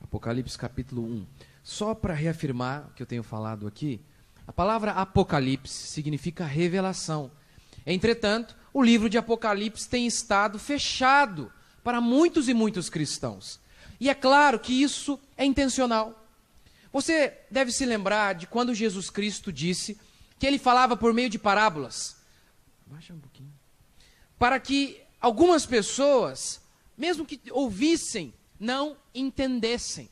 Apocalipse capítulo 1. Só para reafirmar o que eu tenho falado aqui, a palavra Apocalipse significa revelação. Entretanto, o livro de Apocalipse tem estado fechado para muitos e muitos cristãos. E é claro que isso é intencional. Você deve se lembrar de quando Jesus Cristo disse que ele falava por meio de parábolas. Baixa um pouquinho. Para que algumas pessoas, mesmo que ouvissem, não entendessem.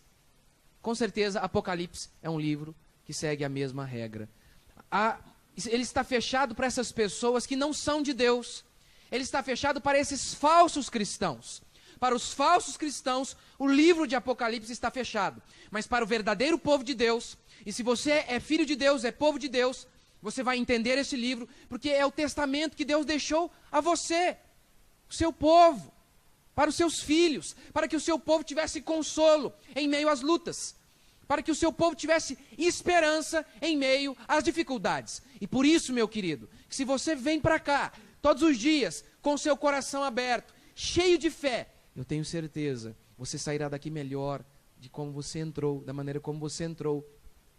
Com certeza, Apocalipse é um livro que segue a mesma regra. Ele está fechado para essas pessoas que não são de Deus. Ele está fechado para esses falsos cristãos. Para os falsos cristãos, o livro de Apocalipse está fechado. Mas para o verdadeiro povo de Deus, e se você é filho de Deus, é povo de Deus, você vai entender esse livro, porque é o testamento que Deus deixou a você, o seu povo, para os seus filhos, para que o seu povo tivesse consolo em meio às lutas, para que o seu povo tivesse esperança em meio às dificuldades. E por isso, meu querido, que se você vem para cá todos os dias com o seu coração aberto, cheio de fé, eu tenho certeza, você sairá daqui melhor de como você entrou, da maneira como você entrou.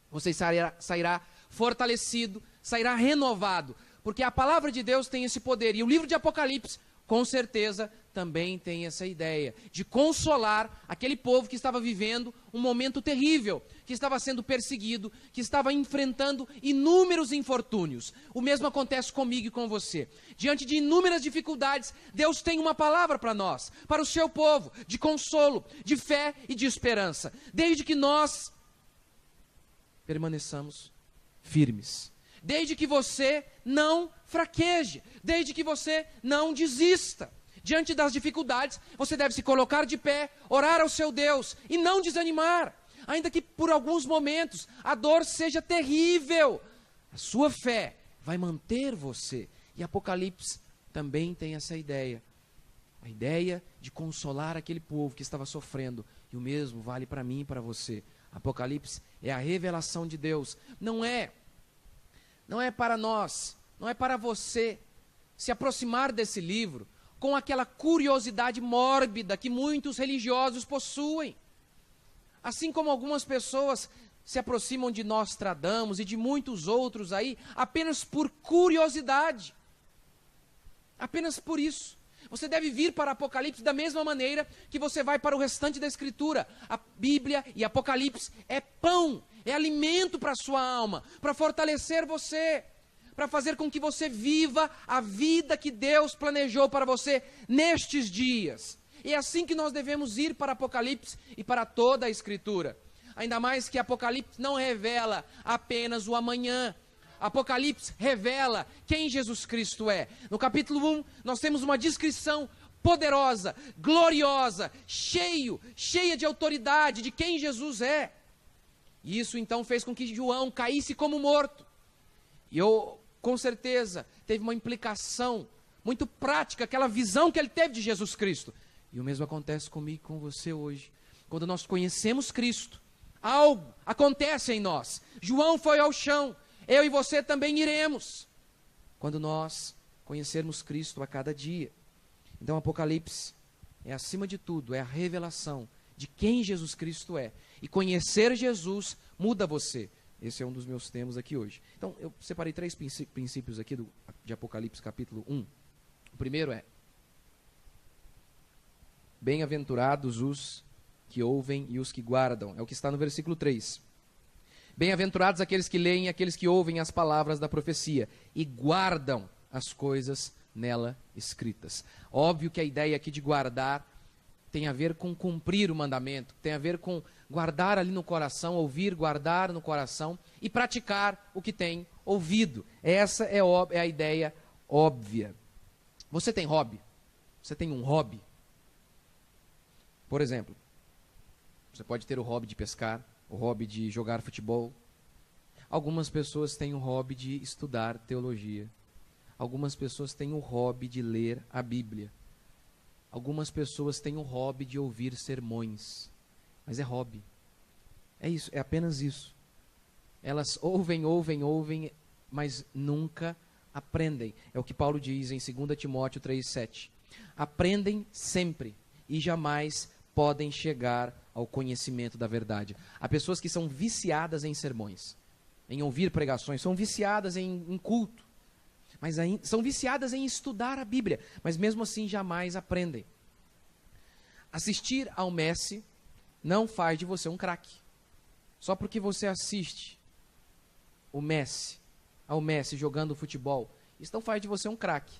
Você sairá fortalecido, sairá renovado, porque a palavra de Deus tem esse poder. E o livro de Apocalipse, com certeza, também tem essa ideia de consolar aquele povo que estava vivendo um momento terrível, que estava sendo perseguido, que estava enfrentando inúmeros infortúnios. O mesmo acontece comigo e com você. Diante de inúmeras dificuldades, Deus tem uma palavra para nós, para o seu povo, de consolo, de fé e de esperança, desde que nós permaneçamos firmes. Desde que você não fraqueje, desde que você não desista. Diante das dificuldades, você deve se colocar de pé, orar ao seu Deus e não desanimar. Ainda que por alguns momentos a dor seja terrível, a sua fé vai manter você. E Apocalipse também tem essa ideia. A ideia de consolar aquele povo que estava sofrendo. E o mesmo vale para mim e para você. Apocalipse é a revelação de Deus. Não é para nós, não é para você se aproximar desse livro com aquela curiosidade mórbida que muitos religiosos possuem. Assim como algumas pessoas se aproximam de Nostradamus e de muitos outros aí, apenas por curiosidade. Apenas por isso. Você deve vir para Apocalipse da mesma maneira que você vai para o restante da Escritura. A Bíblia e Apocalipse é pão, é alimento para a sua alma, para fortalecer você, para fazer com que você viva a vida que Deus planejou para você nestes dias. E é assim que nós devemos ir para Apocalipse e para toda a Escritura. Ainda mais que Apocalipse não revela apenas o amanhã. Apocalipse revela quem Jesus Cristo é. No capítulo 1, nós temos uma descrição poderosa, gloriosa, cheia de autoridade de quem Jesus é. E isso então fez com que João caísse como morto. E com certeza, teve uma implicação muito prática, aquela visão que ele teve de Jesus Cristo. E o mesmo acontece comigo e com você hoje. Quando nós conhecemos Cristo, algo acontece em nós. João foi ao chão, eu e você também iremos, quando nós conhecermos Cristo a cada dia. Então, Apocalipse é, acima de tudo, é a revelação de quem Jesus Cristo é. E conhecer Jesus muda você. Esse é um dos meus temas aqui hoje. Então, eu separei 3 princípios aqui de Apocalipse capítulo 1. O primeiro é: bem-aventurados os que ouvem e os que guardam. É o que está no versículo 3. Bem-aventurados aqueles que leem e aqueles que ouvem as palavras da profecia e guardam as coisas nela escritas. Óbvio que a ideia aqui de guardar tem a ver com cumprir o mandamento, tem a ver com guardar ali no coração, ouvir, guardar no coração e praticar o que tem ouvido. Essa é a ideia óbvia. Você tem hobby? Você tem um hobby? Por exemplo, você pode ter o hobby de pescar, o hobby de jogar futebol. Algumas pessoas têm o hobby de estudar teologia. Algumas pessoas têm o hobby de ler a Bíblia. Algumas pessoas têm o hobby de ouvir sermões. Mas é hobby. É isso, é apenas isso. Elas ouvem, mas nunca aprendem. É o que Paulo diz em 2 Timóteo 3,7. Aprendem sempre e jamais podem chegar ao conhecimento da verdade. Há pessoas que são viciadas em sermões, em ouvir pregações, são viciadas em culto, mas são viciadas em estudar a Bíblia, mas mesmo assim jamais aprendem. Assistir ao Messi não faz de você um craque. Só porque você assiste ao Messi jogando futebol, isso não faz de você um craque.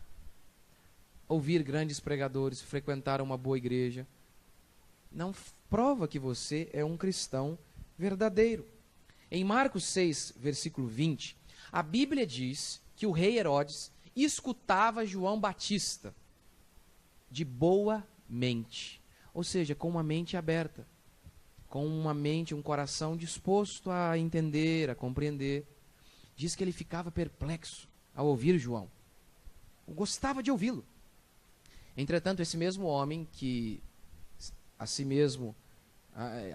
Ouvir grandes pregadores, frequentar uma boa igreja, não prova que você é um cristão verdadeiro. Em Marcos 6, versículo 20, a Bíblia diz que o rei Herodes escutava João Batista de boa mente, ou seja, com uma mente aberta, com uma mente, um coração disposto a entender, a compreender. Diz que ele ficava perplexo ao ouvir João. Gostava de ouvi-lo. Entretanto, esse mesmo homem que a si mesmo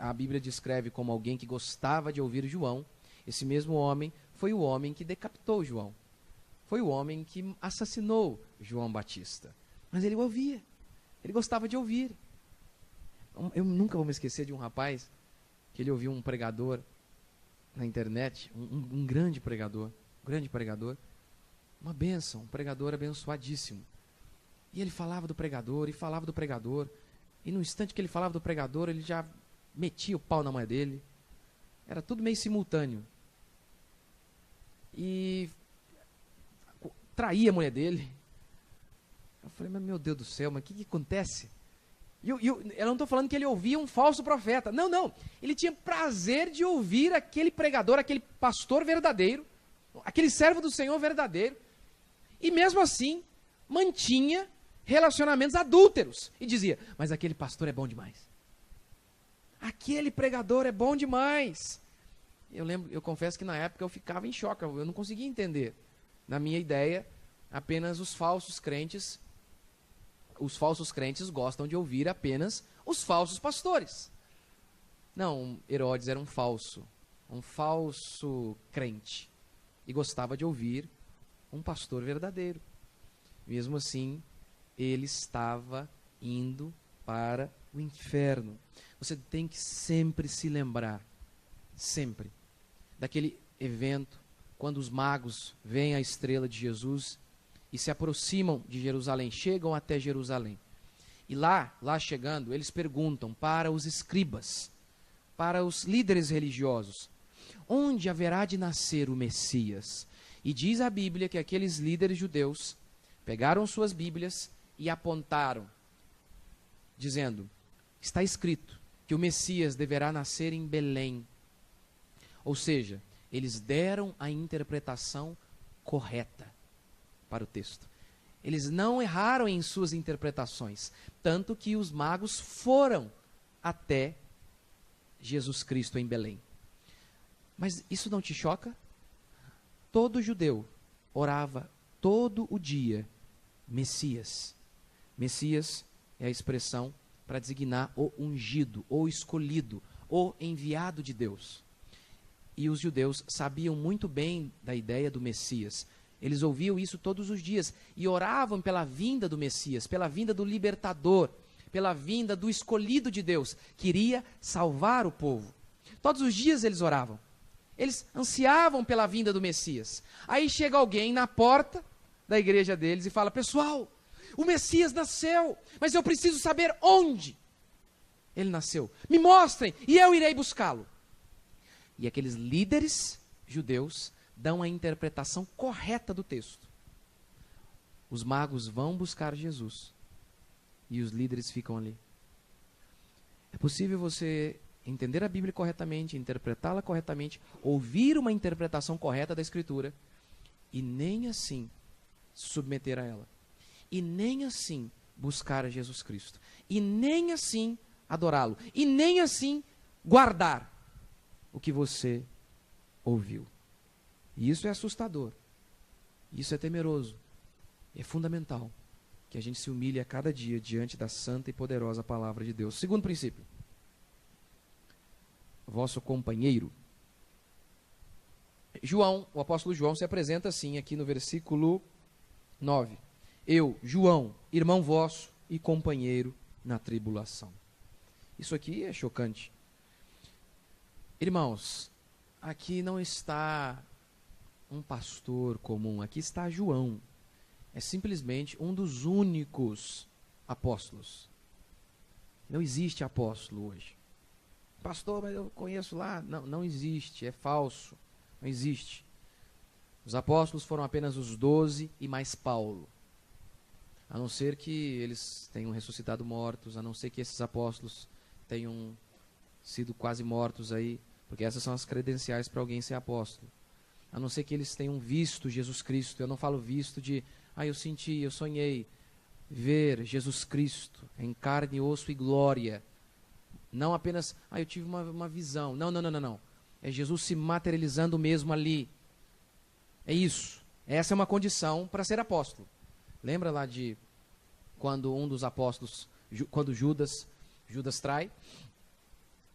a Bíblia descreve como alguém que gostava de ouvir João, esse mesmo homem foi o homem que decapitou João. Foi o homem que assassinou João Batista. Mas ele ouvia. Ele gostava de ouvir. Eu nunca vou me esquecer de um rapaz que ele ouviu um pregador na internet, um grande pregador, uma bênção, um pregador abençoadíssimo. E ele falava do pregador, e no instante que ele falava do pregador, ele já metia o pau na mulher dele. Era tudo meio simultâneo. E traía a mulher dele. Eu falei, mas meu Deus do céu, mas o que acontece? Eu não estou falando que ele ouvia um falso profeta. Não. Ele tinha prazer de ouvir aquele pregador, aquele pastor verdadeiro, aquele servo do Senhor verdadeiro. E mesmo assim, mantinha relacionamentos adúlteros. E dizia, mas aquele pastor é bom demais. Aquele pregador é bom demais. Eu confesso que na época eu ficava em choque. Eu não conseguia entender. Na minha ideia, apenas os falsos crentes gostam de ouvir apenas os falsos pastores. Não, Herodes era um falso crente. E gostava de ouvir um pastor verdadeiro. Mesmo assim, ele estava indo para o inferno. Você tem que sempre se lembrar, sempre, daquele evento, quando os magos veem a estrela de Jesus e se aproximam de Jerusalém, chegam até Jerusalém. E lá chegando, eles perguntam para os escribas, para os líderes religiosos, onde haverá de nascer o Messias? E diz a Bíblia que aqueles líderes judeus pegaram suas Bíblias e apontaram, dizendo, está escrito que o Messias deverá nascer em Belém. Ou seja, eles deram a interpretação correta para o texto. Eles não erraram em suas interpretações, tanto que os magos foram até Jesus Cristo em Belém. Mas isso não te choca? Todo judeu orava todo o dia Messias. Messias é a expressão para designar o ungido, o escolhido, o enviado de Deus. E os judeus sabiam muito bem da ideia do Messias. Eles ouviam isso todos os dias e oravam pela vinda do Messias, pela vinda do libertador, pela vinda do escolhido de Deus, que iria salvar o povo. Todos os dias eles oravam. Eles ansiavam pela vinda do Messias. Aí chega alguém na porta da igreja deles e fala, pessoal, o Messias nasceu, mas eu preciso saber onde ele nasceu. Me mostrem e eu irei buscá-lo. E aqueles líderes judeus dão a interpretação correta do texto. Os magos vão buscar Jesus e os líderes ficam ali. É possível você entender a Bíblia corretamente, interpretá-la corretamente, ouvir uma interpretação correta da Escritura e nem assim se submeter a ela. E nem assim buscar a Jesus Cristo. E nem assim adorá-lo. E nem assim guardar o que você ouviu. E isso é assustador. Isso é temeroso. É fundamental que a gente se humilhe a cada dia diante da santa e poderosa palavra de Deus. Segundo princípio. Vosso companheiro. João, o apóstolo João se apresenta assim aqui no versículo 9. Eu, João, irmão vosso e companheiro na tribulação. Isso aqui é chocante. Irmãos, aqui não está um pastor comum, aqui está João. É simplesmente um dos únicos apóstolos. Não existe apóstolo hoje. Pastor, mas eu conheço lá. Não, não existe, é falso. Não existe. Os apóstolos foram apenas os 12 e mais Paulo. A não ser que eles tenham ressuscitado mortos, a não ser que esses apóstolos tenham sido quase mortos aí, porque essas são as credenciais para alguém ser apóstolo. A não ser que eles tenham visto Jesus Cristo. Eu não falo visto de, eu senti, eu sonhei. Ver Jesus Cristo em carne, osso e glória. Não apenas, eu tive uma visão. Não, não, não, não, não. É Jesus se materializando mesmo ali. É isso. Essa é uma condição para ser apóstolo. Lembra lá de quando um dos apóstolos, quando Judas trai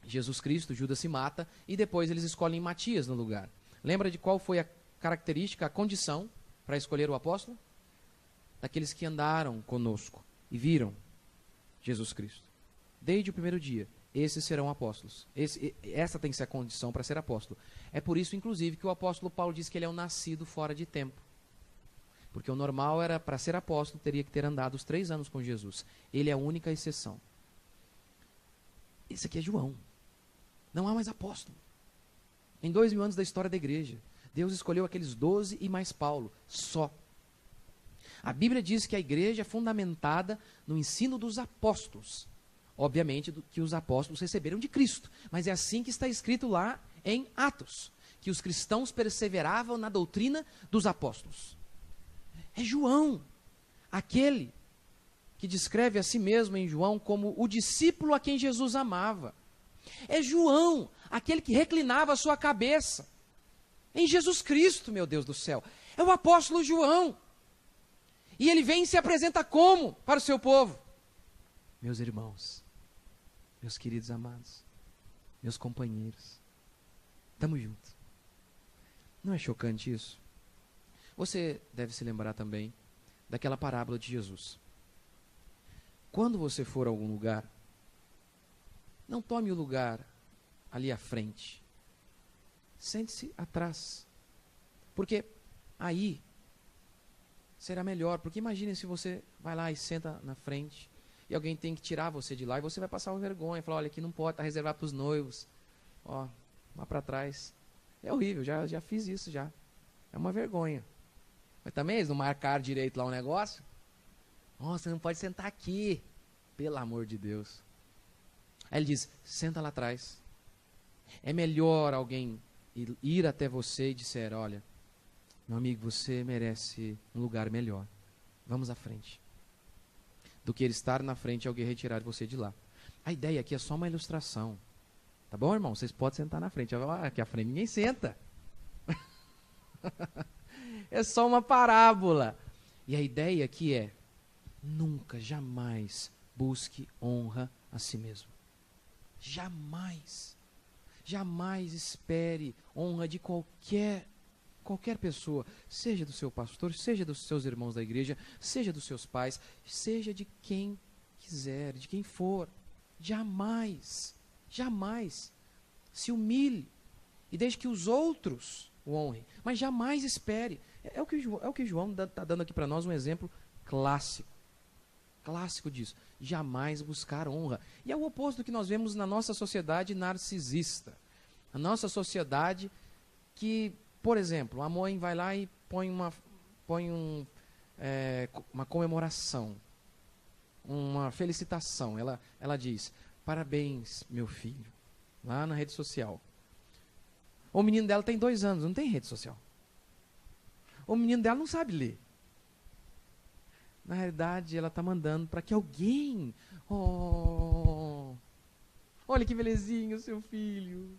Jesus Cristo, Judas se mata, e depois eles escolhem Matias no lugar. Lembra de qual foi a característica, a condição para escolher o apóstolo? Daqueles que andaram conosco e viram Jesus Cristo. Desde o primeiro dia, esses serão apóstolos. Essa tem que ser a condição para ser apóstolo. É por isso, inclusive, que o apóstolo Paulo diz que ele é um nascido fora de tempo. Porque o normal era, para ser apóstolo, teria que ter andado os 3 anos com Jesus. Ele é a única exceção. Esse aqui é João. Não há mais apóstolo. Em 2000 anos da história da igreja, Deus escolheu aqueles 12 e mais Paulo, só. A Bíblia diz que a igreja é fundamentada no ensino dos apóstolos. Obviamente, que os apóstolos receberam de Cristo. Mas é assim que está escrito lá em Atos, que os cristãos perseveravam na doutrina dos apóstolos. É João, aquele que descreve a si mesmo em João como o discípulo a quem Jesus amava. É João, aquele que reclinava a sua cabeça em Jesus Cristo, meu Deus do céu. É o apóstolo João. E ele vem e se apresenta como para o seu povo? Meus irmãos, meus queridos amados, meus companheiros, estamos juntos. Não é chocante isso? Você deve se lembrar também daquela parábola de Jesus. Quando você for a algum lugar, não tome o lugar ali à frente. Sente-se atrás. Porque aí será melhor. Porque imagine se você vai lá e senta na frente e alguém tem que tirar você de lá e você vai passar uma vergonha. Falar, olha, aqui não pode, está reservado para os noivos. Ó, lá para trás. É horrível, já fiz isso já. É uma vergonha. Mas também eles não marcaram direito lá um negócio. Nossa, você não pode sentar aqui. Pelo amor de Deus. Aí ele diz, senta lá atrás. É melhor alguém ir até você e dizer, olha, meu amigo, você merece um lugar melhor. Vamos à frente. Do que ele estar na frente e alguém retirar você de lá. A ideia aqui é só uma ilustração. Tá bom, irmão? Vocês podem sentar na frente. Aqui à frente ninguém senta. É só uma parábola. E a ideia aqui é, nunca, jamais busque honra a si mesmo. Jamais. Jamais espere honra de qualquer pessoa, seja do seu pastor, seja dos seus irmãos da igreja, seja dos seus pais, seja de quem quiser, de quem for. Jamais, jamais se humilhe e deixe que os outros o honrem, mas jamais espere. É o que João está dando aqui para nós um exemplo clássico disso. Jamais buscar honra. E é o oposto do que nós vemos na nossa sociedade narcisista. A nossa sociedade que, por exemplo, a mãe vai lá e põe uma comemoração, uma felicitação. Ela diz, parabéns, meu filho, lá na rede social. O menino dela tem 2 anos, não tem rede social. O menino dela não sabe ler. Na realidade, ela está mandando para que alguém... olha que belezinho, seu filho.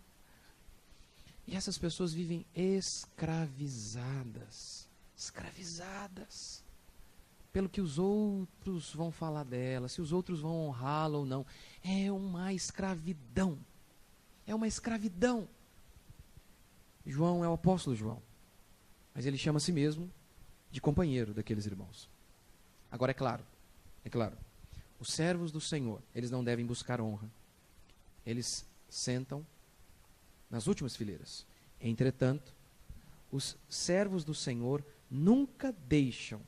E essas pessoas vivem escravizadas. Escravizadas. Pelo que os outros vão falar dela, se os outros vão honrá-la ou não. É uma escravidão. É uma escravidão. João é o apóstolo João. Mas ele chama a si mesmo de companheiro daqueles irmãos. Agora é claro, os servos do Senhor, eles não devem buscar honra. eles sentam nas últimas fileiras. Entretanto, os servos do Senhor nunca deixam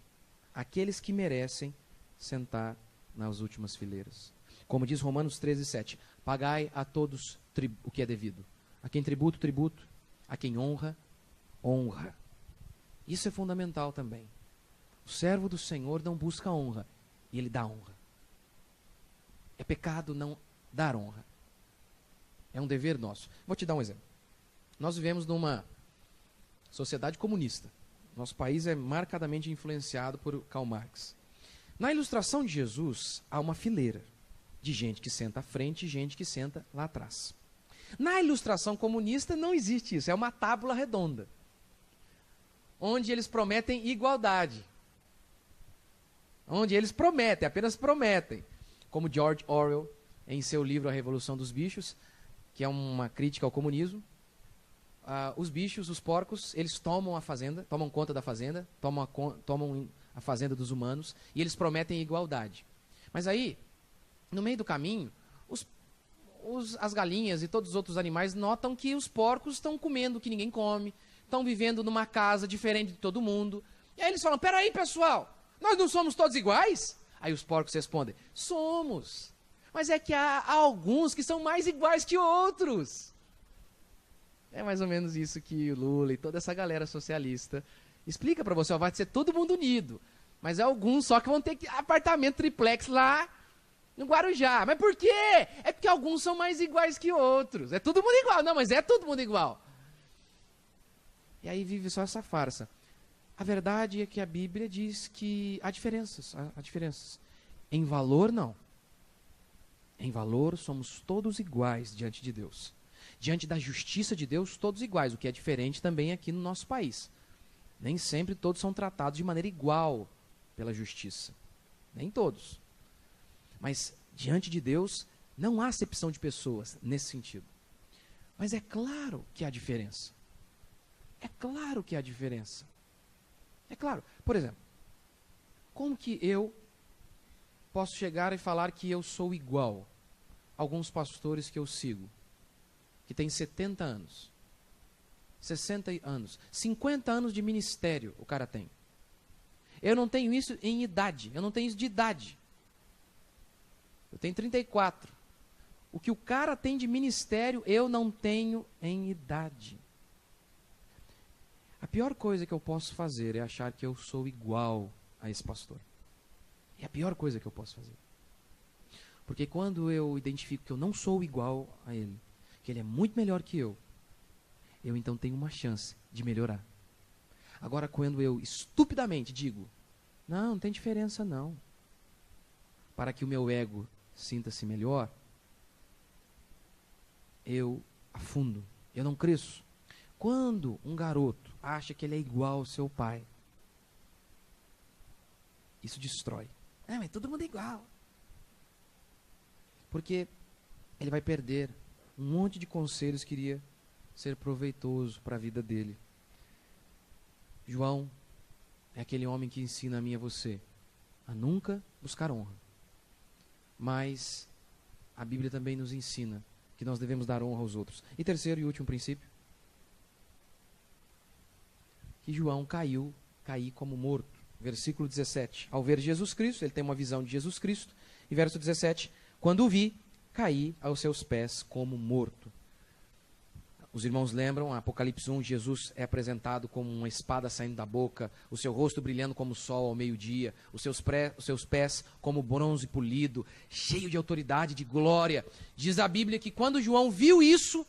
aqueles que merecem sentar nas últimas fileiras. Como diz Romanos 13:7, pagai a todos o que é devido. A quem tributo, tributo. A quem honra, honra. Isso é fundamental também. O servo do Senhor não busca honra, e ele dá honra. É pecado não dar honra. É um dever nosso. Vou te dar um exemplo. Nós vivemos numa sociedade comunista. Nosso país é marcadamente influenciado por Karl Marx. Na ilustração de Jesus, há uma fileira de gente que senta à frente e gente que senta lá atrás. Na ilustração comunista não existe isso, é uma tábua redonda, onde eles prometem igualdade. Onde eles prometem, apenas prometem. Como George Orwell, em seu livro A Revolução dos Bichos, que é uma crítica ao comunismo, os bichos, os porcos, eles tomam a fazenda, tomam conta da fazenda, tomam a fazenda dos humanos, e eles prometem igualdade. Mas aí, no meio do caminho, as galinhas e todos os outros animais notam que os porcos estão comendo o que ninguém come, estão vivendo numa casa diferente de todo mundo. E aí eles falam, peraí pessoal, nós não somos todos iguais? Aí os porcos respondem, somos, mas é que há alguns que são mais iguais que outros. É mais ou menos isso que o Lula e toda essa galera socialista explica para você, ó, vai ser todo mundo unido, mas é alguns só que vão ter apartamento triplex lá no Guarujá. Mas por quê? É porque alguns são mais iguais que outros. É todo mundo igual. Não, mas é todo mundo igual. E aí vive só essa farsa. A verdade é que a Bíblia diz que há diferenças. Há diferenças. Em valor, não. Em valor, somos todos iguais diante de Deus. Diante da justiça de Deus, todos iguais. O que é diferente também aqui no nosso país. Nem sempre todos são tratados de maneira igual pela justiça. Nem todos. Mas, diante de Deus, não há acepção de pessoas nesse sentido. Mas é claro que há diferença. É claro que há diferença. É claro. Por exemplo, como que eu posso chegar e falar que eu sou igual a alguns pastores que eu sigo, que têm 70 anos, 60 anos, 50 anos de ministério o cara tem. Eu não tenho isso em idade, eu não tenho isso de idade. Eu tenho 34. O que o cara tem de ministério, eu não tenho em idade. A pior coisa que eu posso fazer é achar que eu sou igual a esse pastor. É a pior coisa que eu posso fazer. Porque quando eu identifico que eu não sou igual a ele, que ele é muito melhor que eu então tenho uma chance de melhorar. Agora, quando eu estupidamente digo, não tem diferença não, para que o meu ego sinta-se melhor, eu afundo, eu não cresço. Quando um garoto acha que ele é igual ao seu pai, isso destrói. Mas todo mundo é igual. Porque ele vai perder um monte de conselhos que iria ser proveitoso para a vida dele. João é aquele homem que ensina a mim e a você a nunca buscar honra. Mas a Bíblia também nos ensina que nós devemos dar honra aos outros. E terceiro e último princípio, que João caiu como morto. Versículo 17. Ao ver Jesus Cristo, ele tem uma visão de Jesus Cristo. E verso 17. Quando o vi, caí aos seus pés como morto. Os irmãos lembram, Apocalipse 1, Jesus é apresentado como uma espada saindo da boca, o seu rosto brilhando como o sol ao meio-dia, os seus pés como bronze polido, cheio de autoridade, de glória. Diz a Bíblia que quando João viu isso,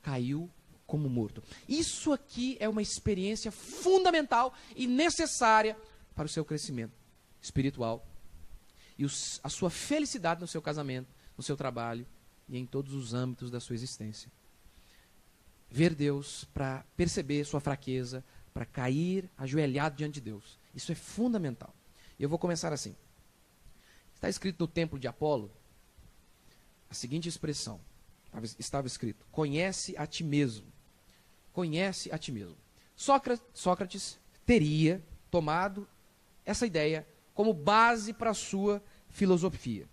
caiu como morto. Isso aqui é uma experiência fundamental e necessária para o seu crescimento espiritual e a sua felicidade no seu casamento, no seu trabalho e em todos os âmbitos da sua existência. Ver Deus para perceber sua fraqueza, para cair ajoelhado diante de Deus. Isso é fundamental. E eu vou começar assim. Está escrito no templo de Apolo a seguinte expressão. Estava escrito, conhece a ti mesmo. Conhece a ti mesmo. Sócrates teria tomado essa ideia como base para a sua filosofia.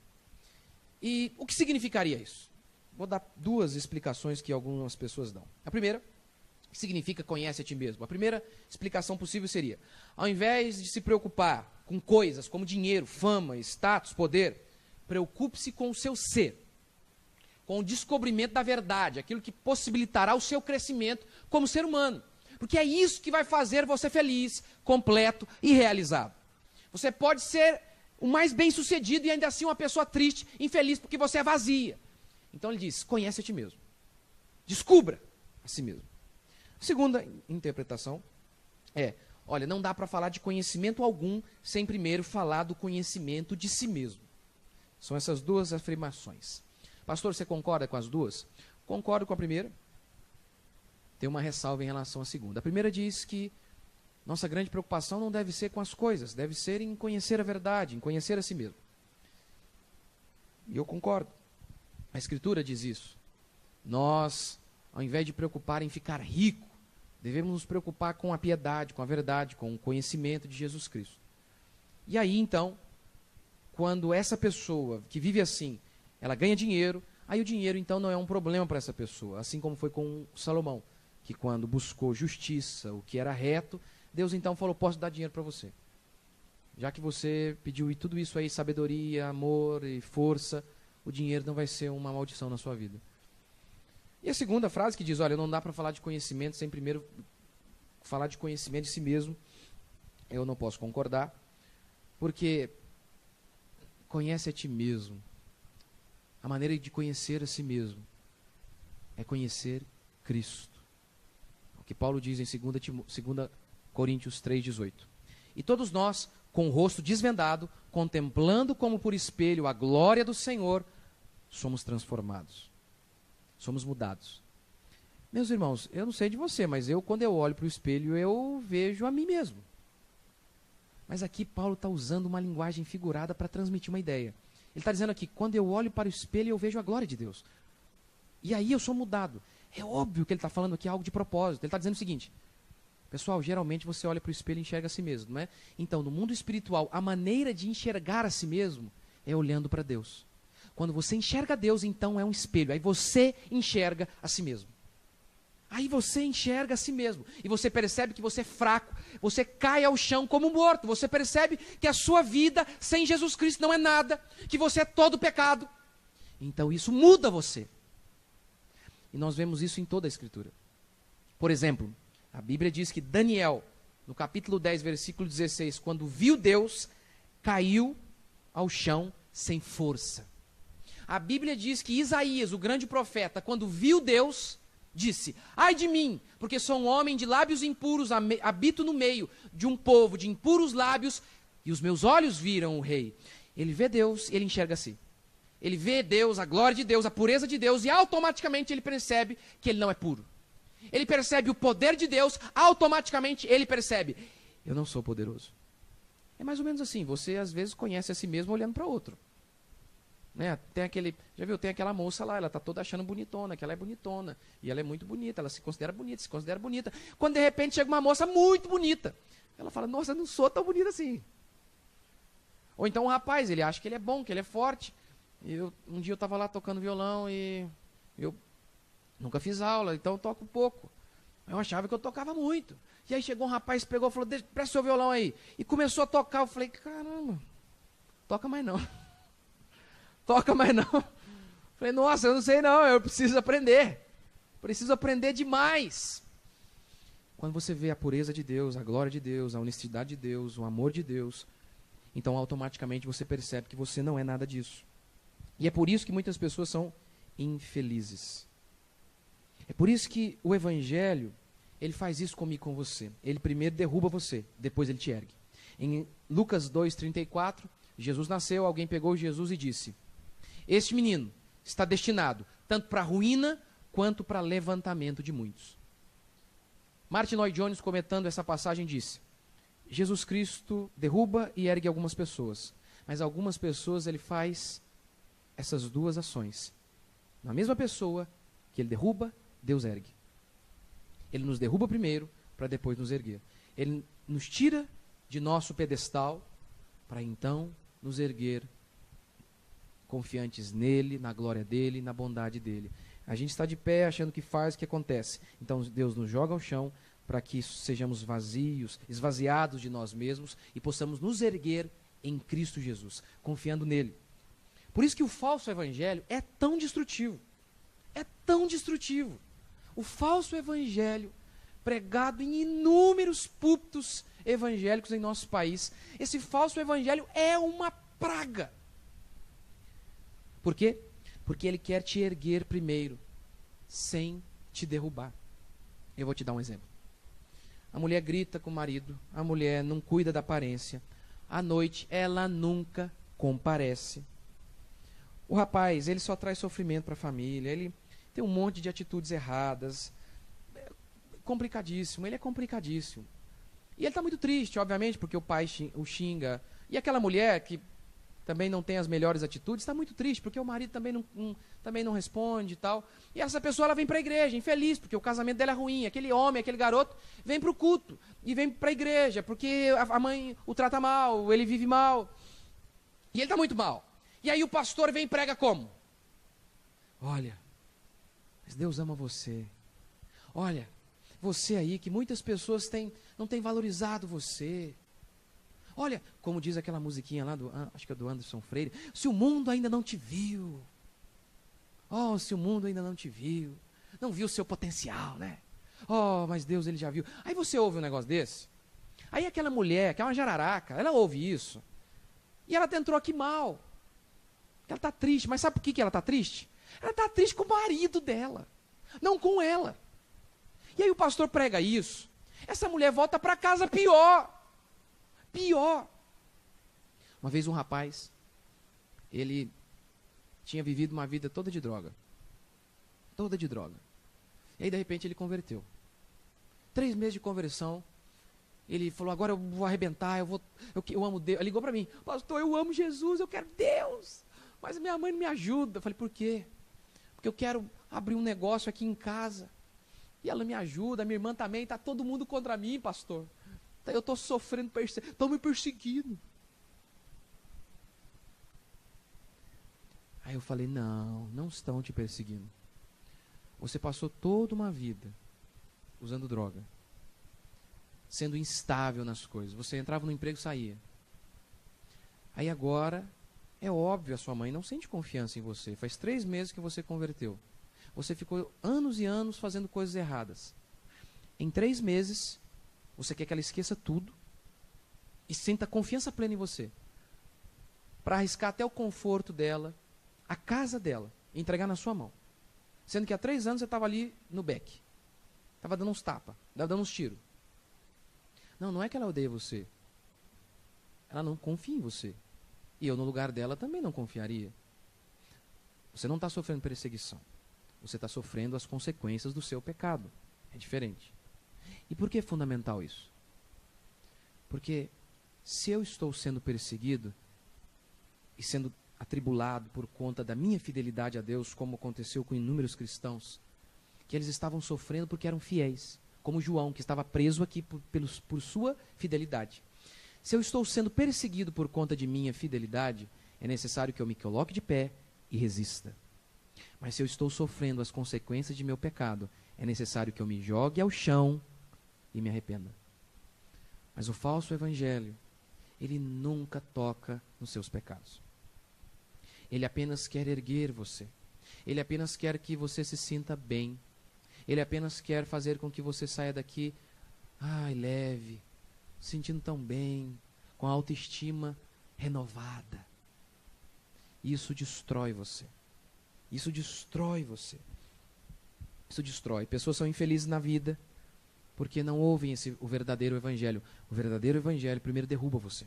E o que significaria isso? vou dar duas explicações que algumas pessoas dão. A primeira, que significa conhece a ti mesmo. A primeira explicação possível seria, ao invés de se preocupar com coisas como dinheiro, fama, status, poder, preocupe-se com o seu ser, com o descobrimento da verdade, aquilo que possibilitará o seu crescimento como ser humano. Porque é isso que vai fazer você feliz, completo e realizado. Você pode ser o mais bem-sucedido e ainda assim uma pessoa triste, infeliz, porque você é vazia. Então ele diz, conhece a ti mesmo. Descubra a si mesmo. A segunda interpretação é, olha, não dá para falar de conhecimento algum sem primeiro falar do conhecimento de si mesmo. São essas duas afirmações. Pastor, você concorda com as duas? Concordo com a primeira. Tem uma ressalva em relação à segunda. A primeira diz que nossa grande preocupação não deve ser com as coisas, deve ser em conhecer a verdade, em conhecer a si mesmo. E eu concordo. A Escritura diz isso. Nós, ao invés de preocupar em ficar rico, devemos nos preocupar com a piedade, com a verdade, com o conhecimento de Jesus Cristo. E aí, então, quando essa pessoa que vive assim, ela ganha dinheiro, aí o dinheiro, então, não é um problema para essa pessoa. Assim como foi com Salomão, que quando buscou justiça, o que era reto, Deus então falou, posso dar dinheiro para você. Já que você pediu tudo isso aí, sabedoria, amor e força, o dinheiro não vai ser uma maldição na sua vida. E a segunda frase que diz, olha, não dá para falar de conhecimento sem primeiro falar de conhecimento de si mesmo, eu não posso concordar, porque conhece a ti mesmo. A maneira de conhecer a si mesmo é conhecer Cristo. O que Paulo diz em 2 Coríntios 3,18. E todos nós, com o rosto desvendado, contemplando como por espelho a glória do Senhor, somos transformados. Somos mudados. Meus irmãos, eu não sei de você, mas quando eu olho para o espelho, eu vejo a mim mesmo. Mas aqui Paulo está usando uma linguagem figurada para transmitir uma ideia. Ele está dizendo aqui, quando eu olho para o espelho, eu vejo a glória de Deus. E aí eu sou mudado. É óbvio que ele está falando aqui algo de propósito. Ele está dizendo o seguinte, pessoal, geralmente você olha para o espelho e enxerga a si mesmo, não é? Então, no mundo espiritual, a maneira de enxergar a si mesmo é olhando para Deus. Quando você enxerga Deus, então é um espelho. Aí você enxerga a si mesmo. Aí você enxerga a si mesmo. E você percebe que você é fraco. Você cai ao chão como morto. Você percebe que a sua vida sem Jesus Cristo não é nada. Que você é todo pecado. Então isso muda você. E nós vemos isso em toda a Escritura. Por exemplo, a Bíblia diz que Daniel, no capítulo 10, versículo 16, quando viu Deus, caiu ao chão sem força. A Bíblia diz que Isaías, o grande profeta, quando viu Deus, disse, ai de mim, porque sou um homem de lábios impuros, habito no meio de um povo de impuros lábios, e os meus olhos viram o rei. Ele vê Deus e ele enxerga assim. Ele vê Deus, a glória de Deus, a pureza de Deus, e automaticamente ele percebe que ele não é puro. Ele percebe o poder de Deus, automaticamente ele percebe, eu não sou poderoso. É mais ou menos assim, você às vezes conhece a si mesmo olhando para outro. Né? Já viu, tem aquela moça lá, ela está toda achando bonitona, que ela é bonitona, e ela é muito bonita, ela se considera bonita. Quando de repente chega uma moça muito bonita, ela fala, nossa, eu não sou tão bonita assim. Ou então um rapaz, ele acha que ele é bom, que ele é forte. Um dia eu estava lá tocando violão e eu nunca fiz aula, então eu toco pouco. Eu achava que eu tocava muito. E aí chegou um rapaz, pegou e falou, presta seu violão aí. E começou a tocar, eu falei, caramba, toca mais não. Toca mais não. Falei, nossa, eu não sei não, eu preciso aprender. Preciso aprender demais. Quando você vê a pureza de Deus, a glória de Deus, a honestidade de Deus, o amor de Deus, então automaticamente você percebe que você não é nada disso. E é por isso que muitas pessoas são infelizes. É por isso que o Evangelho, ele faz isso comigo e com você. Ele primeiro derruba você, depois ele te ergue. Em Lucas 2:34, Jesus nasceu, alguém pegou Jesus e disse, este menino está destinado tanto para a ruína quanto para levantamento de muitos. Martin Lloyd-Jones, comentando essa passagem, disse, Jesus Cristo derruba e ergue algumas pessoas, mas algumas pessoas ele faz essas duas ações. Na mesma pessoa que ele derruba, Deus ergue. Ele nos derruba primeiro, para depois nos erguer. Ele nos tira de nosso pedestal, para então nos erguer confiantes nele, na glória dele, na bondade dele. A gente está de pé achando que faz o que acontece. Então Deus nos joga ao chão para que sejamos vazios, esvaziados de nós mesmos e possamos nos erguer em Cristo Jesus, confiando nele. Por isso que o falso evangelho é tão destrutivo. É tão destrutivo. O falso evangelho, pregado em inúmeros púlpitos evangélicos em nosso país, esse falso evangelho é uma praga. Por quê? Porque ele quer te erguer primeiro, sem te derrubar. Eu vou te dar um exemplo. A mulher grita com o marido, a mulher não cuida da aparência, à noite ela nunca comparece. O rapaz, ele só traz sofrimento para a família, ele tem um monte de atitudes erradas, complicadíssimo, ele é complicadíssimo. E ele está muito triste, obviamente, porque o pai o xinga. E aquela mulher que também não tem as melhores atitudes, está muito triste, porque o marido também não responde e tal. E essa pessoa ela vem para a igreja, infeliz, porque o casamento dela é ruim. Aquele homem, aquele garoto, vem para o culto e vem para a igreja, porque a mãe o trata mal, ele vive mal. E ele está muito mal. E aí o pastor vem e prega como? Olha, mas Deus ama você. Olha, você aí, que muitas pessoas não têm valorizado você. Olha, como diz aquela musiquinha lá, acho que é do Anderson Freire, se o mundo ainda não te viu, oh, se o mundo ainda não te viu, não viu o seu potencial, né? Oh, mas Deus, ele já viu. Aí você ouve um negócio desse, aí aquela mulher, que é uma jararaca, ela ouve isso, e ela entrou aqui mal, ela está triste, mas sabe por que ela está triste? Ela está triste com o marido dela, não com ela. E aí o pastor prega isso, essa mulher volta para casa pior. Uma vez um rapaz, ele tinha vivido uma vida toda de droga. E aí de repente ele converteu. 3 meses de conversão, ele falou, agora eu vou arrebentar, eu amo Deus. Ele ligou para mim, pastor, eu amo Jesus, eu quero Deus, mas minha mãe não me ajuda. Eu falei, por quê? Porque eu quero abrir um negócio aqui em casa, e ela me ajuda, minha irmã também, está todo mundo contra mim, pastor. Eu estou sofrendo, estão me perseguindo. Aí eu falei, não estão te perseguindo. Você passou toda uma vida usando droga, sendo instável nas coisas. Você entrava no emprego e saía. Aí agora, é óbvio, a sua mãe não sente confiança em você. Faz 3 meses que você converteu. Você ficou anos e anos fazendo coisas erradas. Em 3 meses... você quer que ela esqueça tudo e sinta confiança plena em você, para arriscar até o conforto dela, a casa dela, e entregar na sua mão. Sendo que há 3 anos você estava ali no beck, estava dando uns tapas, estava dando uns tiros. Não é que ela odeia você, ela não confia em você. E eu no lugar dela também não confiaria. Você não está sofrendo perseguição, você está sofrendo as consequências do seu pecado. É diferente. E por que é fundamental isso? Porque se eu estou sendo perseguido e sendo atribulado por conta da minha fidelidade a Deus, como aconteceu com inúmeros cristãos, que eles estavam sofrendo porque eram fiéis, como João, que estava preso aqui por sua fidelidade. Se eu estou sendo perseguido por conta de minha fidelidade, é necessário que eu me coloque de pé e resista. Mas se eu estou sofrendo as consequências de meu pecado, é necessário que eu me jogue ao chão e me arrependa. Mas o falso evangelho, ele nunca toca nos seus pecados. Ele apenas quer erguer você. Ele apenas quer que você se sinta bem. Ele apenas quer fazer com que você saia daqui, leve, se sentindo tão bem, com a autoestima renovada. Isso destrói você. Isso destrói você. Isso destrói. Pessoas são infelizes na vida porque não ouvem o verdadeiro evangelho. O verdadeiro evangelho primeiro derruba você.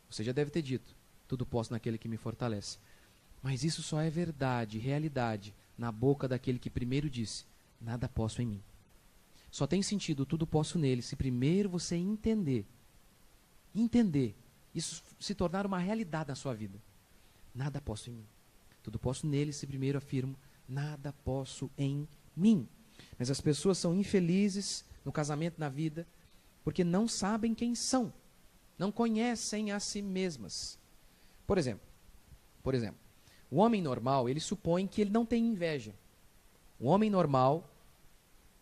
Você já deve ter dito, tudo posso naquele que me fortalece. Mas isso só é verdade, realidade, na boca daquele que primeiro disse, nada posso em mim. Só tem sentido, tudo posso nele, se primeiro você entender, isso se tornar uma realidade na sua vida. Nada posso em mim. Tudo posso nele, se primeiro afirmo, nada posso em mim. Mas as pessoas são infelizes no casamento, na vida, porque não sabem quem são. Não conhecem a si mesmas. Por exemplo, Por exemplo, o homem normal, ele supõe que ele não tem inveja. O homem normal,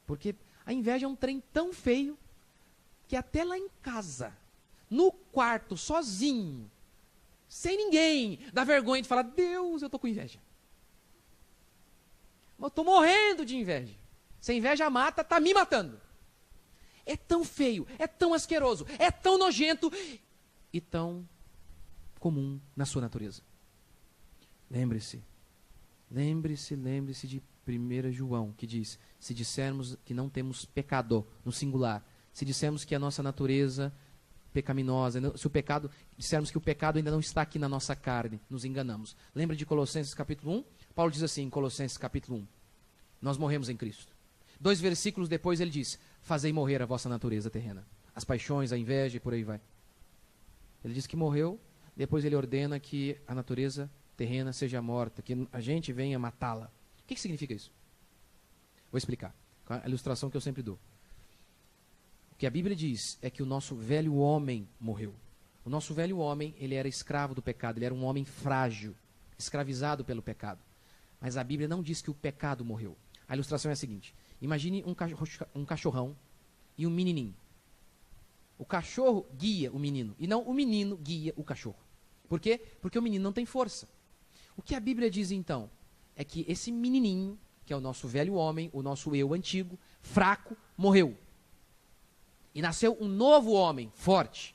porque a inveja é um trem tão feio que até lá em casa, no quarto, sozinho, sem ninguém, dá vergonha de falar, Deus, eu tô com inveja. Eu tô morrendo de inveja. Se a inveja mata, tá me matando. É tão feio, é tão asqueroso, é tão nojento e tão comum na sua natureza. Lembre-se de 1 João, que diz, se dissermos que não temos pecado, no singular, se dissermos que a nossa natureza pecaminosa, se o pecado, dissermos que o pecado ainda não está aqui na nossa carne, nos enganamos. Lembra de Colossenses capítulo 1? Paulo diz assim em Colossenses capítulo 1, nós morremos em Cristo. 2 versículos depois ele diz, fazei morrer a vossa natureza terrena, as paixões, a inveja e por aí vai. Ele diz que morreu, depois ele ordena que a natureza terrena seja morta, que a gente venha matá-la. O que significa isso? Vou explicar, com a ilustração que eu sempre dou. O que a Bíblia diz é que o nosso velho homem morreu. O nosso velho homem, ele era escravo do pecado, ele era um homem frágil, escravizado pelo pecado. Mas a Bíblia não diz que o pecado morreu. A ilustração é a seguinte, imagine um cachorrão e um menininho. O cachorro guia o menino, e não o menino guia o cachorro. Por quê? Porque o menino não tem força. O que a Bíblia diz então é que esse menininho, que é o nosso velho homem, o nosso eu antigo, fraco, morreu. E nasceu um novo homem, forte.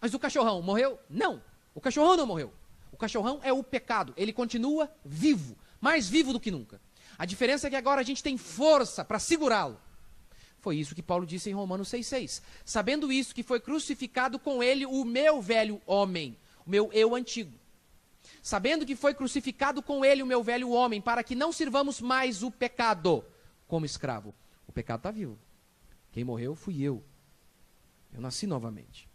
Mas o cachorrão morreu? Não, o cachorrão não morreu. O cachorrão é o pecado, ele continua vivo, mais vivo do que nunca. A diferença é que agora a gente tem força para segurá-lo. Foi isso que Paulo disse em Romanos 6,6. Sabendo isso, que foi crucificado com ele o meu velho homem, o meu eu antigo. Sabendo que foi crucificado com ele o meu velho homem, para que não sirvamos mais o pecado como escravo. O pecado está vivo. Quem morreu fui eu. Eu nasci novamente.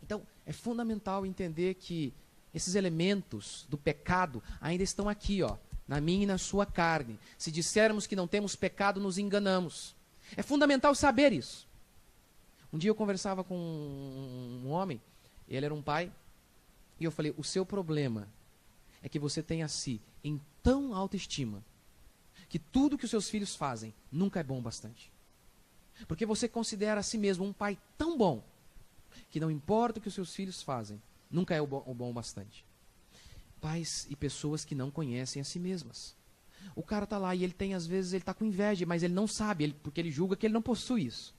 Então, é fundamental entender que esses elementos do pecado ainda estão aqui, ó, na minha e na sua carne. Se dissermos que não temos pecado, nos enganamos. É fundamental saber isso. Um dia eu conversava com um homem, ele era um pai, e eu falei, o seu problema é que você tem a si em tão alta estima, que tudo que os seus filhos fazem nunca é bom bastante. Porque você considera a si mesmo um pai tão bom, que não importa o que os seus filhos fazem, nunca é o bom bastante. Pais e pessoas que não conhecem a si mesmas. O cara está lá e ele tem, às vezes, ele está com inveja, mas ele não sabe, porque ele julga que ele não possui isso.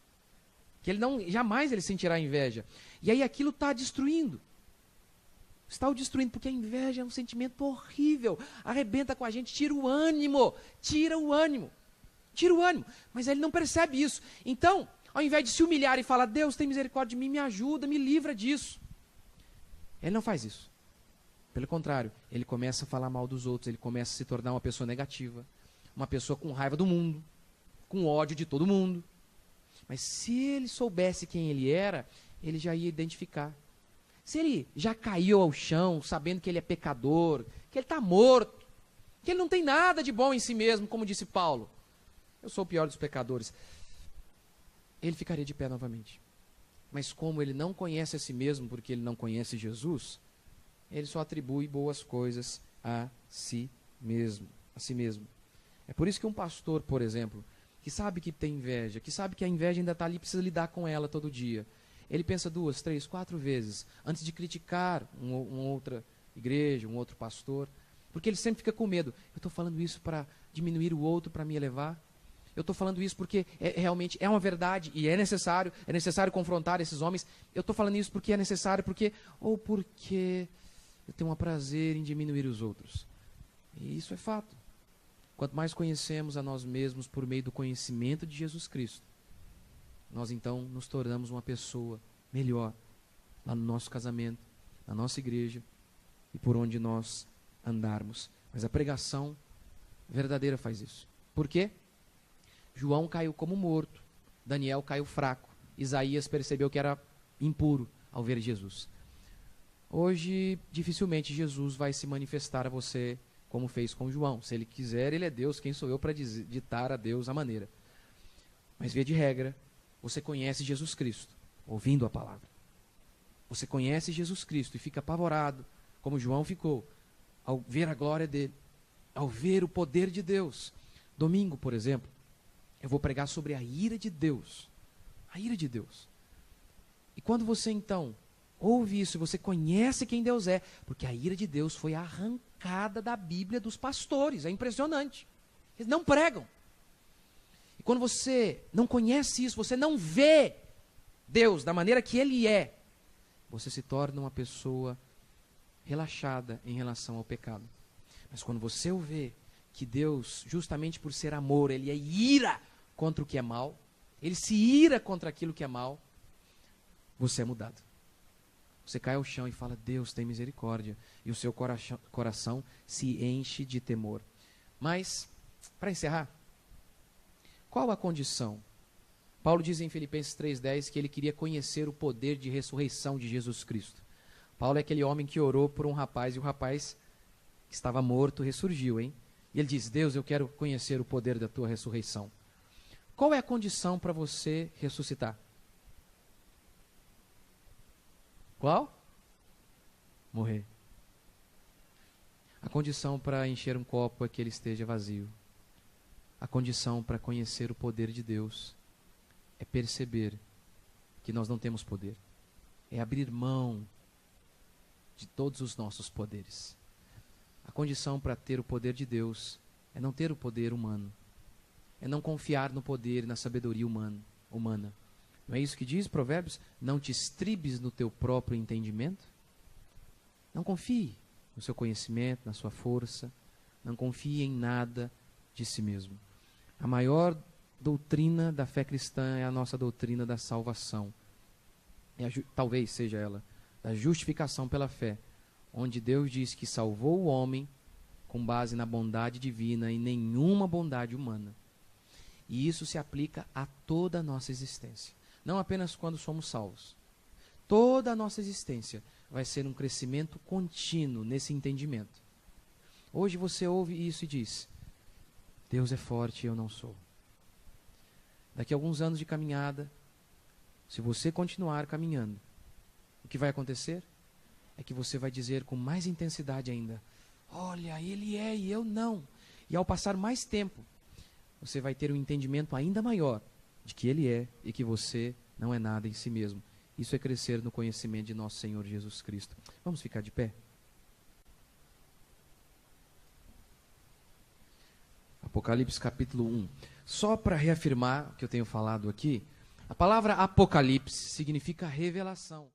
Que ele não, jamais ele sentirá inveja. E aí aquilo está destruindo. Está o destruindo, porque a inveja é um sentimento horrível. Arrebenta com a gente, tira o ânimo. Tira o ânimo. Tira o ânimo. Mas ele não percebe isso. Então, ao invés de se humilhar e falar, Deus tem misericórdia de mim, me ajuda, me livra disso. Ele não faz isso. Pelo contrário, ele começa a falar mal dos outros, ele começa a se tornar uma pessoa negativa, uma pessoa com raiva do mundo, com ódio de todo mundo. Mas se ele soubesse quem ele era, ele já ia identificar. Se ele já caiu ao chão, sabendo que ele é pecador, que ele está morto, que ele não tem nada de bom em si mesmo, como disse Paulo, eu sou o pior dos pecadores, ele ficaria de pé novamente. Mas como ele não conhece a si mesmo, porque ele não conhece Jesus, ele só atribui boas coisas a si mesmo. É por isso que um pastor, por exemplo, que sabe que tem inveja, que sabe que a inveja ainda está ali, precisa lidar com ela todo dia, ele pensa 2, 3, 4 vezes antes de criticar uma outra igreja, um outro pastor, porque ele sempre fica com medo. Eu estou falando isso para diminuir o outro, para me elevar? Eu estou falando isso porque realmente é uma verdade e é necessário confrontar esses homens. Eu estou falando isso porque é necessário, ou porque eu tenho um prazer em diminuir os outros. E isso é fato. Quanto mais conhecemos a nós mesmos por meio do conhecimento de Jesus Cristo, nós então nos tornamos uma pessoa melhor lá no nosso casamento, na nossa igreja e por onde nós andarmos. Mas a pregação verdadeira faz isso. Por quê? João caiu como morto, Daniel caiu fraco, Isaías percebeu que era impuro ao ver Jesus. Hoje, dificilmente Jesus vai se manifestar a você como fez com João. Se ele quiser, ele é Deus, quem sou eu para ditar a Deus a maneira? Mas, via de regra, você conhece Jesus Cristo, ouvindo a palavra. Você conhece Jesus Cristo e fica apavorado, como João ficou, ao ver a glória dele, ao ver o poder de Deus. Domingo, por exemplo, eu vou pregar sobre a ira de Deus. A ira de Deus. E quando você então ouve isso, você conhece quem Deus é, porque a ira de Deus foi arrancada da Bíblia dos pastores. É impressionante. Eles não pregam. E quando você não conhece isso, você não vê Deus da maneira que Ele é, você se torna uma pessoa relaxada em relação ao pecado. Mas quando você o vê, que Deus, justamente por ser amor, Ele é ira contra o que é mal, Ele se ira contra aquilo que é mal, você é mudado. Você cai ao chão e fala, Deus tem misericórdia, e o seu coração se enche de temor. Mas, para encerrar, qual a condição? Paulo diz em Filipenses 3,10 que ele queria conhecer o poder de ressurreição de Jesus Cristo. Paulo é aquele homem que orou por um rapaz, e o rapaz que estava morto ressurgiu, hein? E ele diz, Deus, eu quero conhecer o poder da tua ressurreição. Qual é a condição para você ressuscitar? Qual? Morrer. A condição para encher um copo é que ele esteja vazio. A condição para conhecer o poder de Deus é perceber que nós não temos poder. É abrir mão de todos os nossos poderes. A condição para ter o poder de Deus é não ter o poder humano. É não confiar no poder e na sabedoria humana. Não é isso que diz Provérbios? Não te estribes no teu próprio entendimento. Não confie no seu conhecimento, na sua força. Não confie em nada de si mesmo. A maior doutrina da fé cristã é a nossa doutrina da salvação. Talvez seja ela, da justificação pela fé, onde Deus diz que salvou o homem com base na bondade divina e nenhuma bondade humana. E isso se aplica a toda a nossa existência. Não apenas quando somos salvos. Toda a nossa existência vai ser um crescimento contínuo nesse entendimento. Hoje você ouve isso e diz, Deus é forte e eu não sou. Daqui a alguns anos de caminhada, se você continuar caminhando, o que vai acontecer? É que você vai dizer com mais intensidade ainda, olha, Ele é e eu não. E ao passar mais tempo, você vai ter um entendimento ainda maior de que Ele é e que você não é nada em si mesmo. Isso é crescer no conhecimento de nosso Senhor Jesus Cristo. Vamos ficar de pé? Apocalipse capítulo 1. Só para reafirmar o que eu tenho falado aqui, a palavra Apocalipse significa revelação.